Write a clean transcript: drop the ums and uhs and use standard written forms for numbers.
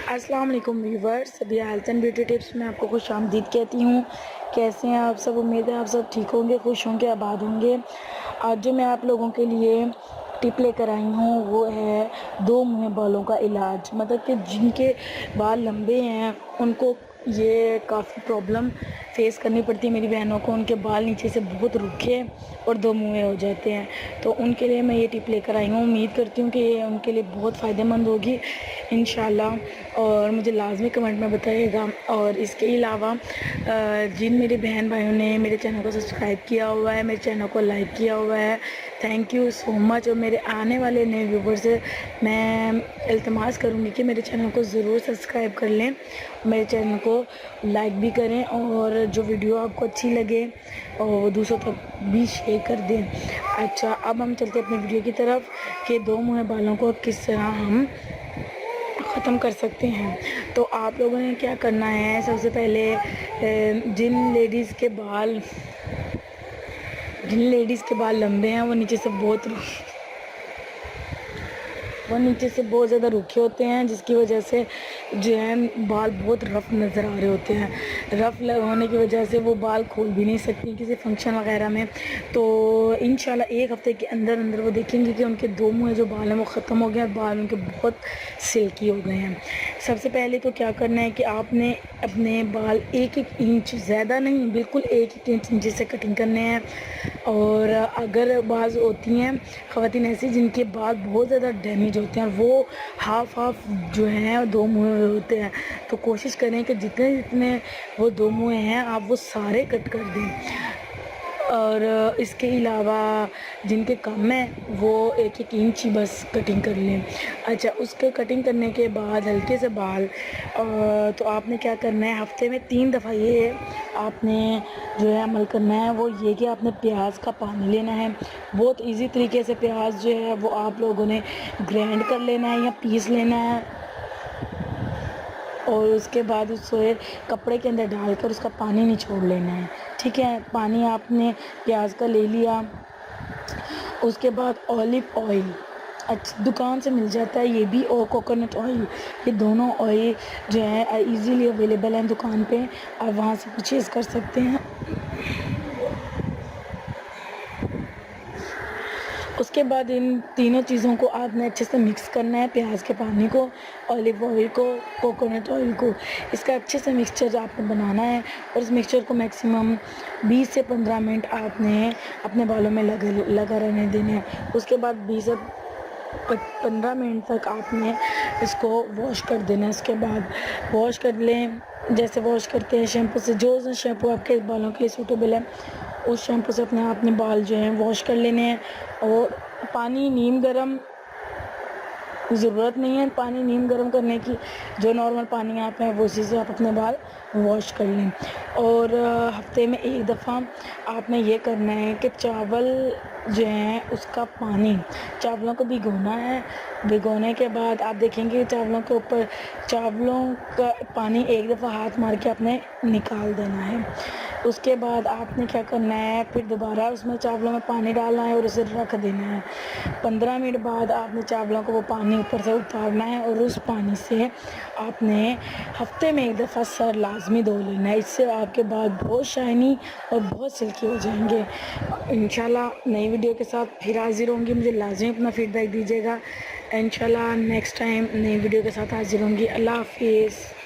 अस्सलाम वालेकुम व्यूवर्स, सभी हेल्थ एंड ब्यूटी टिप्स में आपको खुशामदीद कहती हूँ। कैसे हैं आप सब? उम्मीद है आप सब ठीक होंगे, खुश होंगे, आबाद होंगे। आज जो मैं आप लोगों के लिए टिप लेकर आई हूँ वो है दो मुँहे बालों का इलाज। मतलब कि जिनके बाल लंबे हैं उनको ये काफ़ी प्रॉब्लम फेस करनी पड़ती है। मेरी बहनों को उनके बाल नीचे से बहुत रूखे और दो मुँहे हो जाते हैं, तो उनके लिए मैं ये टिप लेकर आई हूँ। उम्मीद करती हूँ कि ये उनके लिए बहुत फ़ायदेमंद होगी इंशाल्लाह, और मुझे लाजमी कमेंट में बताइएगा। और इसके अलावा जिन मेरे बहन भाइयों ने मेरे चैनल को सब्सक्राइब किया हुआ है, मेरे चैनल को लाइक किया हुआ है, थैंक यू सो मच। और मेरे आने वाले नए व्यूवर्स से मैं इल्तिमास करूँगी कि मेरे चैनल को ज़रूर सब्सक्राइब कर लें, मेरे चैनल को लाइक भी करें, और जो वीडियो आपको अच्छी लगे और वो दूसरों तक भी शेयर कर दें। अच्छा, अब हम चलते हैं अपनी वीडियो की तरफ कि दो मुँहे बालों को किस तरह हम ख़त्म कर सकते हैं। तो आप लोगों ने क्या करना है, सबसे पहले जिन लेडीज़ के बाल लंबे हैं वो नीचे से बहुत ज़्यादा रूखे होते हैं, जिसकी वजह से जो है बाल बहुत रफ़ नज़र आ रहे होते हैं। रफ़ होने की वजह से वो बाल खोल भी नहीं सकती किसी फंक्शन वगैरह में। तो इंशाल्लाह एक हफ़्ते के अंदर अंदर वो देखेंगे कि उनके दो मुँह जो बाल हैं वो ख़त्म हो गए और बाल उनके बहुत सिल्की हो गए हैं। सबसे पहले तो क्या करना है कि आपने अपने बाल 1-1 इंच, ज़्यादा नहीं, बिल्कुल 1-1 इंच नीचे से कटिंग करने हैं। और अगर बाज़ होती हैं ख़वातीन ऐसी जिनके बाल बहुत ज़्यादा डैमेज होते हैं, वो हाफ़ जो हैं दो मुँह होते हैं, तो कोशिश करें कि जितने जितने वो दो मुँह हैं आप वो सारे कट कर दें। और इसके अलावा जिनके कम है वो 1-1 इंच ही बस कटिंग कर लें। अच्छा, उसके कटिंग करने के बाद हल्के से बाल तो आपने क्या करना है, हफ्ते में 3 दफ़ा ये आपने जो है अमल करना है, वो ये कि आपने प्याज का पानी लेना है। बहुत इजी तरीके से प्याज जो है वो आप लोगों ने ग्राइंड कर लेना है या पीस लेना है, और उसके बाद उसे कपड़े के अंदर डालकर उसका पानी निचोड़ लेना है। ठीक है, पानी आपने प्याज का ले लिया। उसके बाद ऑलिव ऑयल दुकान से मिल जाता है ये भी, और कोकोनट ऑयल, ये दोनों ऑयल जो है इजीली अवेलेबल हैं दुकान पे, आप वहाँ से परचेज़ कर सकते हैं। उसके बाद इन तीनों चीज़ों को आपने अच्छे से मिक्स करना है, प्याज के पानी को, ऑलिव ऑयल को, कोकोनट ऑयल को। इसका अच्छे से मिक्सचर आपने बनाना है और इस मिक्सचर को मैक्सिमम 20 से 15 मिनट आपने अपने बालों में लगा रहने देना है। उसके बाद 20 से 15 मिनट तक आपने इसको वॉश कर देना है। उसके बाद वॉश कर लें, जैसे वॉश करते हैं शैम्पू से, जो शैम्पू आपके बालों के लिए सूटेबल है उस शैम्पू से अपने बाल जो हैं वॉश कर लेने हैं। और पानी नीम गर्म, ज़रूरत नहीं है पानी नीम गर्म करने की, जो नॉर्मल पानी आप है वो उसी से आप अपने बाल वॉश कर लें। और हफ्ते में 1 दफ़ा आपने ये करना है कि चावल जो हैं उसका पानी, चावलों को भिगोना है। भिगोने के बाद आप देखेंगे चावलों के ऊपर, चावलों का पानी 1 दफ़ा हाथ मार के आपने निकाल देना है। उसके बाद आपने क्या करना है, फिर दोबारा उसमें चावलों में पानी डालना है और उसे रख देना है। 15 मिनट बाद आपने चावलों को वो पानी ऊपर से उतारना है और उस पानी से आपने हफ्ते में 1 दफ़ा सर लाजमी धो लेना है। इससे आपके बाल बहुत शाइनी और बहुत सिल्की हो जाएंगे। इंशाल्लाह नई वीडियो के साथ फिर हाजिर होंगी, मुझे लाजमी अपना फीडबैक दीजिएगा। इंशाल्लाह नेक्स्ट टाइम नई वीडियो के साथ हाजिर होंगी। अल्लाह हाफिज़।